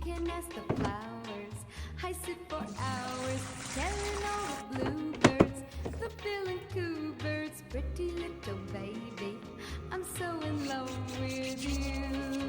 can ask the flowers. I sit for hours telling all the bluebirds, the bill and coo birds, pretty little baby, I'm so in love with you.